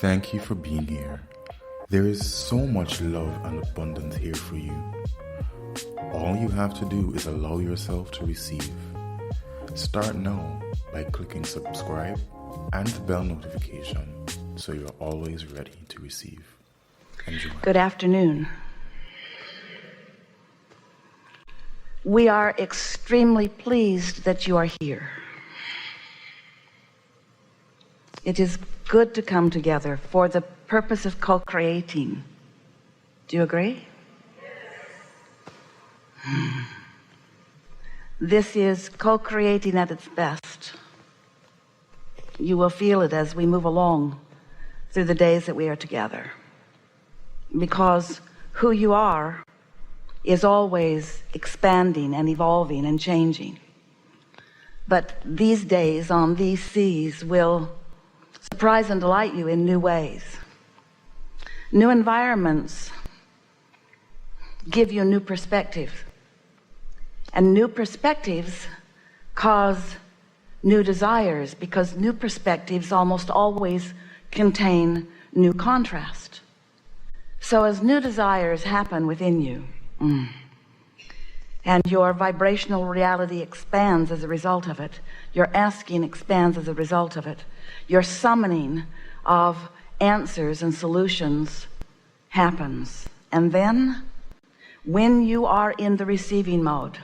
Thank you for being here. There is so much love and abundance here for you. All you have to do is allow yourself to receive. Start now by clicking subscribe and the bell notification so you're always ready to receive. Enjoy. Good afternoon. We are extremely pleased that you are here. It is good to come together for the purpose of co-creating. Do you agree? Yes. This is co-creating at its best. You will feel it as we move along through the days that we are together. Because who you are is always expanding and evolving and changing. But these days on these seas will surprise and delight you in new ways. New environments give you new perspectives, and new perspectives cause new desires, because new perspectives almost always contain new contrast. So as new desires happen within you, and your vibrational reality expands as a result of it, your asking expands as a result of it, your summoning of answers and solutions happens. And then when you are in the receiving mode,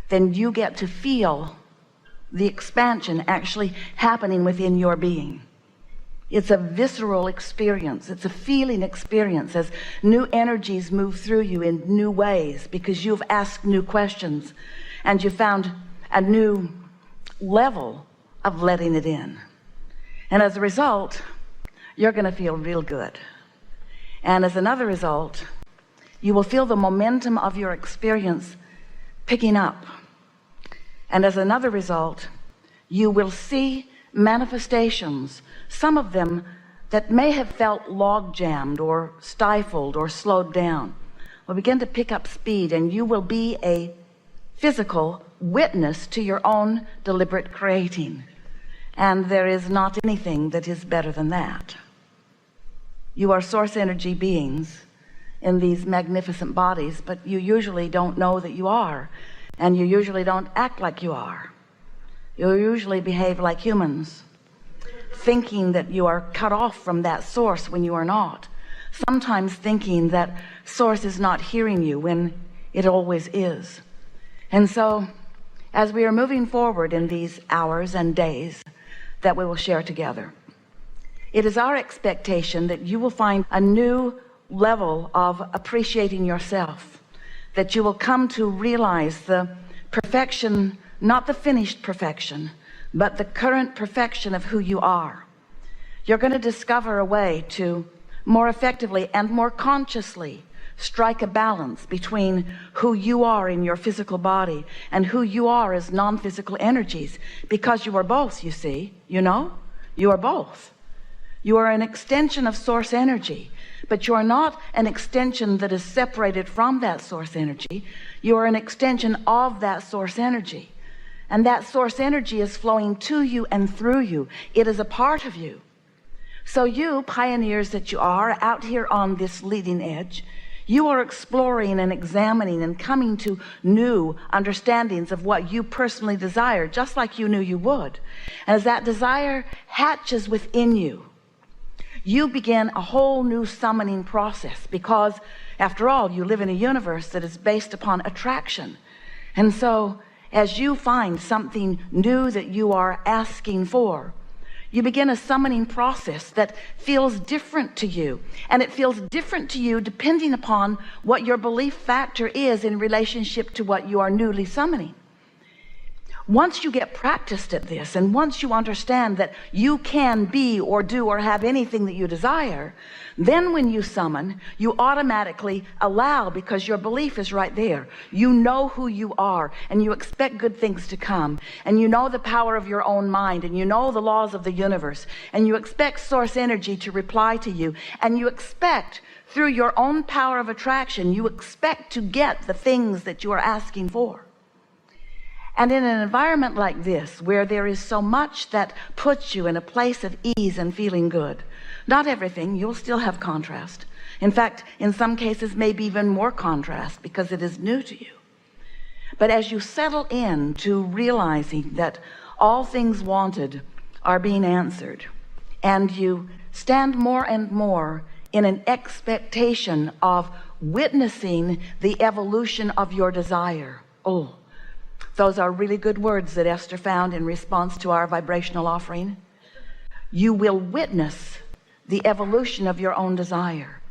then you get to feel the expansion actually happening within your being. It's a visceral experience. It's a feeling experience as new energies move through you in new ways, because you've asked new questions and you found a new level of letting it in. And as a result, you're going to feel real good. And as another result, you will feel the momentum of your experience picking up. And as another result, you will see manifestations, some of them that may have felt log-jammed or stifled or slowed down, will begin to pick up speed, and you will be a physical witness to your own deliberate creating. And there is not anything that is better than that. You are source energy beings in these magnificent bodies, but you usually don't know that you are, and you usually don't act like you are. You usually behave like humans, thinking that you are cut off from that source when you are not. Sometimes thinking that source is not hearing you when it always is. And so, as we are moving forward in these hours and days that we will share together, it is our expectation that you will find a new level of appreciating yourself, that you will come to realize the perfection, not the finished perfection, but the current perfection of who you are. You're going to discover a way to more effectively and more consciously strike a balance between who you are in your physical body and who you are as non-physical energies, because you are both, you see. You know, you are both. You are an extension of source energy, but you are not an extension that is separated from that source energy. You are an extension of that source energy. And that source energy is flowing to you and through you. It is a part of you. So you, pioneers that you are out here on this leading edge, you are exploring and examining and coming to new understandings of what you personally desire, just like you knew you would. And as that desire hatches within you, you begin a whole new summoning process, because after all, you live in a universe that is based upon attraction. And so as you find something new that you are asking for, you begin a summoning process that feels different to you. And it feels different to you depending upon what your belief factor is in relationship to what you are newly summoning. Once you get practiced at this, and once you understand that you can be or do or have anything that you desire, then when you summon, you automatically allow, because your belief is right there. You know who you are, and you expect good things to come, and you know the power of your own mind, and you know the laws of the universe, and you expect source energy to reply to you, and you expect, through your own power of attraction, you expect to get the things that you are asking for. And in an environment like this, where there is so much that puts you in a place of ease and feeling good, not everything, you'll still have contrast. In fact, in some cases, maybe even more contrast because it is new to you. But as you settle in to realizing that all things wanted are being answered, and you stand more and more in an expectation of witnessing the evolution of your desire. Oh, those are really good words that Esther found in response to our vibrational offering. You will witness the evolution of your own desire.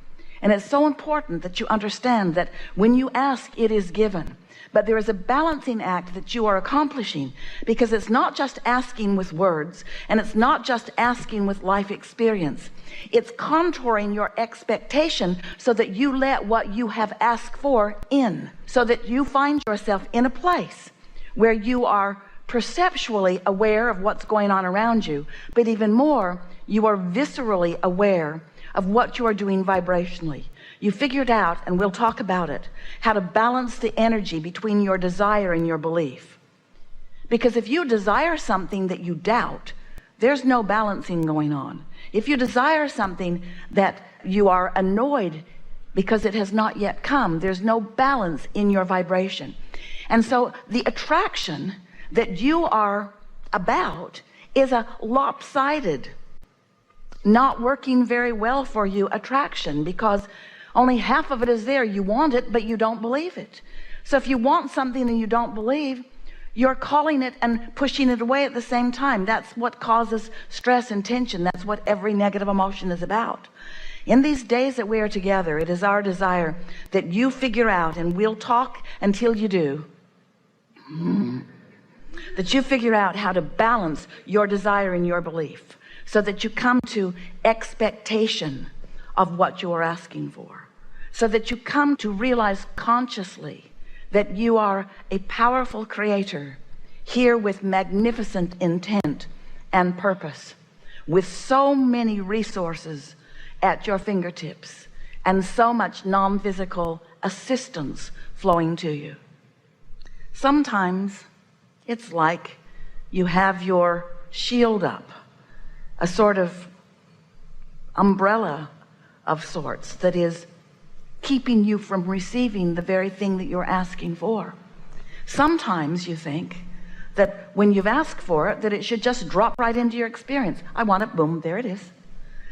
And it's so important that you understand that when you ask, it is given. But there is a balancing act that you are accomplishing, because it's not just asking with words, and it's not just asking with life experience. It's contouring your expectation so that you let what you have asked for in, so that you find yourself in a place where you are perceptually aware of what's going on around you, but even more, you are viscerally aware of what you are doing vibrationally. You figured out, and we'll talk about it, how to balance the energy between your desire and your belief. Because if you desire something that you doubt, there's no balancing going on. If you desire something that you are annoyed because it has not yet come, there's no balance in your vibration. And so the attraction that you are about is a lopsided, not working very well for you attraction, because only half of it is there. You want it, but you don't believe it. So if you want something and you don't believe, you're calling it and pushing it away at the same time. That's what causes stress and tension. That's what every negative emotion is about. In these days that we are together, it is our desire that you figure out, and we'll talk until you do, that you figure out how to balance your desire and your belief, so that you come to expectation of what you are asking for, so that you come to realize consciously that you are a powerful creator here with magnificent intent and purpose, with so many resources at your fingertips and so much non-physical assistance flowing to you. Sometimes it's like you have your shield up, a sort of umbrella of sorts that is keeping you from receiving the very thing that you're asking for. Sometimes you think that when you've asked for it, that it should just drop right into your experience. I want it, boom, there it is.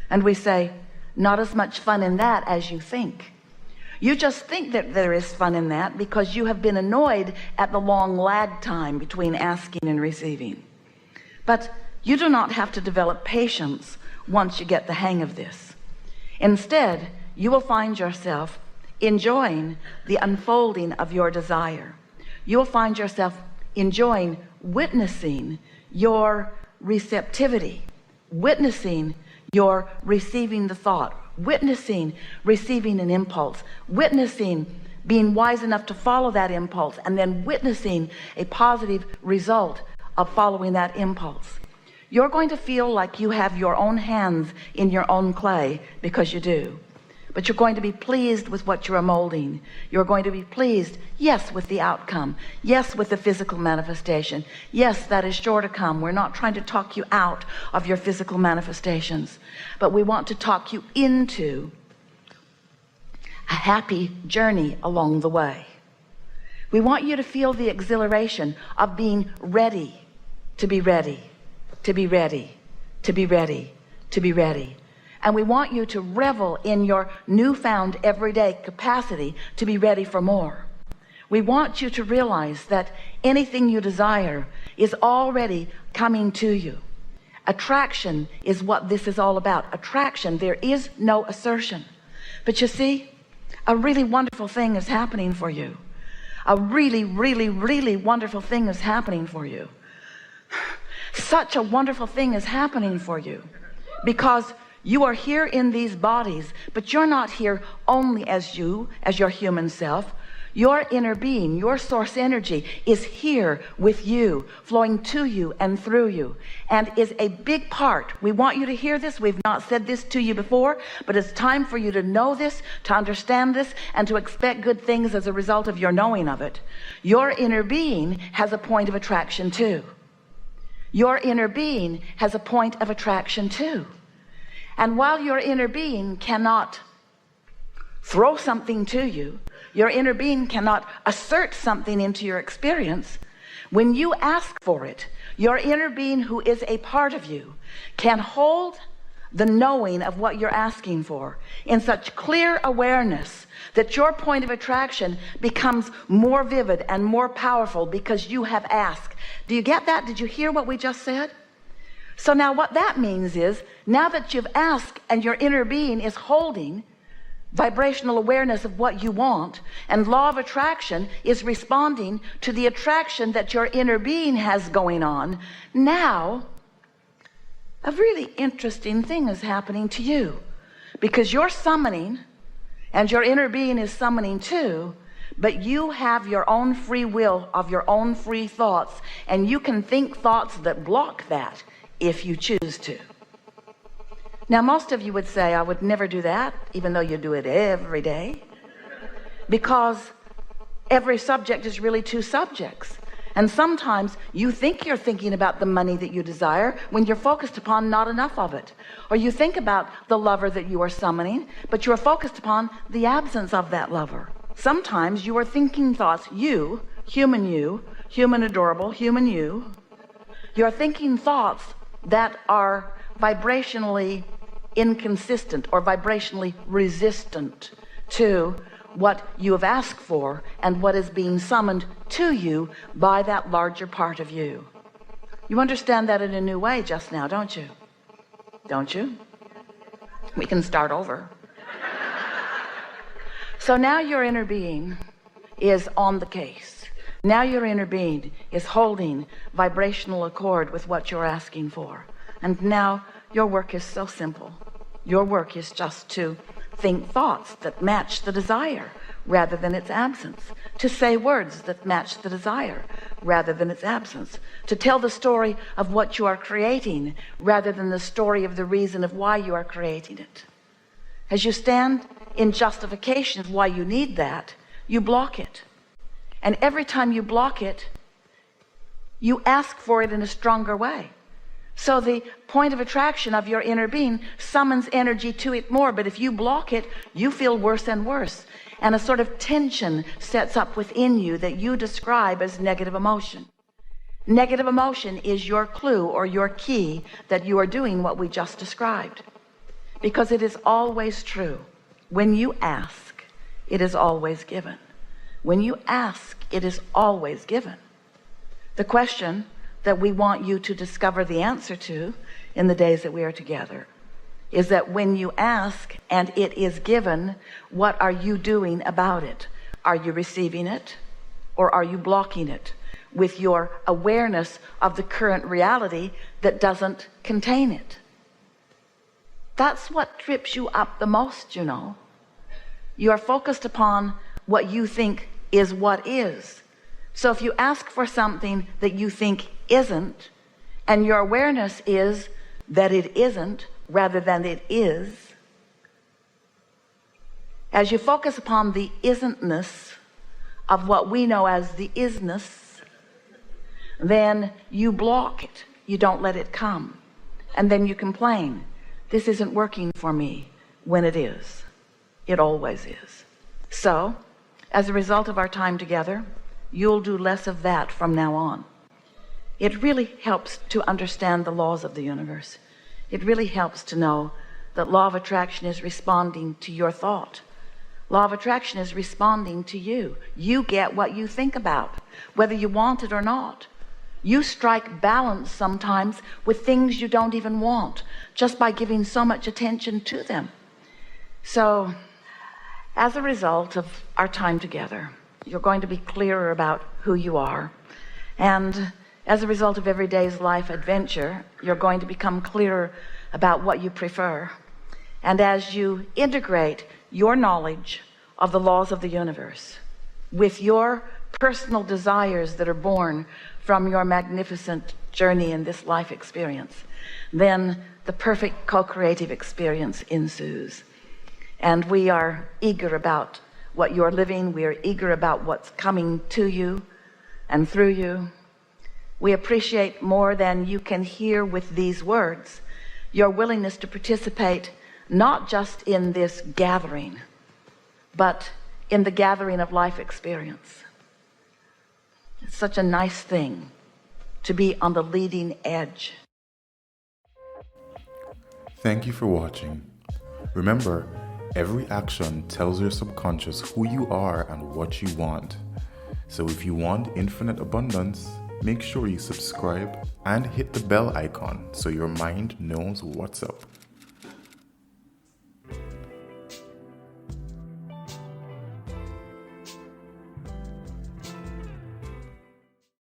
And we say, not as much fun in that as you think. You just think that there is fun in that because you have been annoyed at the long lag time between asking and receiving. But you do not have to develop patience once you get the hang of this. Instead, you will find yourself enjoying the unfolding of your desire. You will find yourself enjoying witnessing your receptivity, witnessing your receiving the thought, witnessing receiving an impulse, witnessing being wise enough to follow that impulse, and then witnessing a positive result of following that impulse. You're going to feel like you have your own hands in your own clay, because you do. But you're going to be pleased with what you're molding. You're going to be pleased, yes, with the outcome. Yes, with the physical manifestation. Yes, that is sure to come. We're not trying to talk you out of your physical manifestations, but we want to talk you into a happy journey along the way. We want you to feel the exhilaration of being ready to be ready, to be ready, to be ready, to be ready. And we want you to revel in your newfound everyday capacity to be ready for more. We want you to realize that anything you desire is already coming to you. Attraction is what this is all about. Attraction, there is no assertion. But you see, a really wonderful thing is happening for you. A really, really, really wonderful thing is happening for you. Such a wonderful thing is happening for you, because you are here in these bodies, but you're not here only as you, as your human self. Your inner being, your source energy, is here with you, flowing to you and through you, and is a big part. We want you to hear this. We've not said this to you before, but it's time for you to know this, to understand this, and to expect good things as a result of your knowing of it. Your inner being has a point of attraction too. Your inner being has a point of attraction too. And while your inner being cannot throw something to you, your inner being cannot assert something into your experience, when you ask for it, your inner being, who is a part of you, can hold the knowing of what you're asking for in such clear awareness that your point of attraction becomes more vivid and more powerful because you have asked. Do you get that? Did you hear what we just said? So now what that means is, now that you've asked and your inner being is holding vibrational awareness of what you want, and law of attraction is responding to the attraction that your inner being has going on, now a really interesting thing is happening to you, because you're summoning and your inner being is summoning too, but you have your own free will of your own free thoughts, and you can think thoughts that block that if you choose to. Now, most of you would say, I would never do that, even though you do it every day, because every subject is really two subjects. And sometimes you think you're thinking about the money that you desire when you're focused upon not enough of it. Or you think about the lover that you are summoning, but you are focused upon the absence of that lover. Sometimes you are thinking thoughts, you, human adorable, human you. You're thinking thoughts that are vibrationally inconsistent or vibrationally resistant to what you have asked for and what is being summoned to you by that larger part of you. You understand that in a new way just now, don't you? Don't you? We can start over. So now your inner being is on the case. Now your inner being is holding vibrational accord with what you're asking for. And now your work is so simple. Your work is just to think thoughts that match the desire rather than its absence, to say words that match the desire rather than its absence, to tell the story of what you are creating rather than the story of the reason of why you are creating it. As you stand in justification of why you need that, you block it. And every time you block it, you ask for it in a stronger way. So the point of attraction of your inner being summons energy to it more, but if you block it, you feel worse and worse. And a sort of tension sets up within you that you describe as negative emotion. Negative emotion is your clue or your key that you are doing what we just described. Because it is always true. When you ask, it is always given. When you ask, it is always given. The question that we want you to discover the answer to in the days that we are together is that when you ask and it is given, what are you doing about it? Are you receiving it, or are you blocking it with your awareness of the current reality that doesn't contain it? That's what trips you up the most, you know. You are focused upon what you think is what is. So if you ask for something that you think isn't, and your awareness is that it isn't rather than it is, as you focus upon the isn't-ness of what we know as the isness, then you block it. You don't let it come. And then you complain, this isn't working for me, when it is. It always is. So, as a result of our time together, you'll do less of that from now on. It really helps to understand the laws of the universe. It really helps to know that law of attraction is responding to your thought. Law of attraction is responding to you. You get what you think about, whether you want it or not. You strike balance sometimes with things you don't even want, just by giving so much attention to them. So, as a result of our time together, you're going to be clearer about who you are. And as a result of every day's life adventure, you're going to become clearer about what you prefer. And as you integrate your knowledge of the laws of the universe with your personal desires that are born from your magnificent journey in this life experience, then the perfect co-creative experience ensues. And we are eager about what you're living. We are eager about what's coming to you and through you. We appreciate more than you can hear with these words your willingness to participate, not just in this gathering, but in the gathering of life experience. It's such a nice thing to be on the leading edge. Thank you for watching. Remember, every action tells your subconscious who you are and what you want. So if you want infinite abundance, make sure you subscribe and hit the bell icon so your mind knows what's up.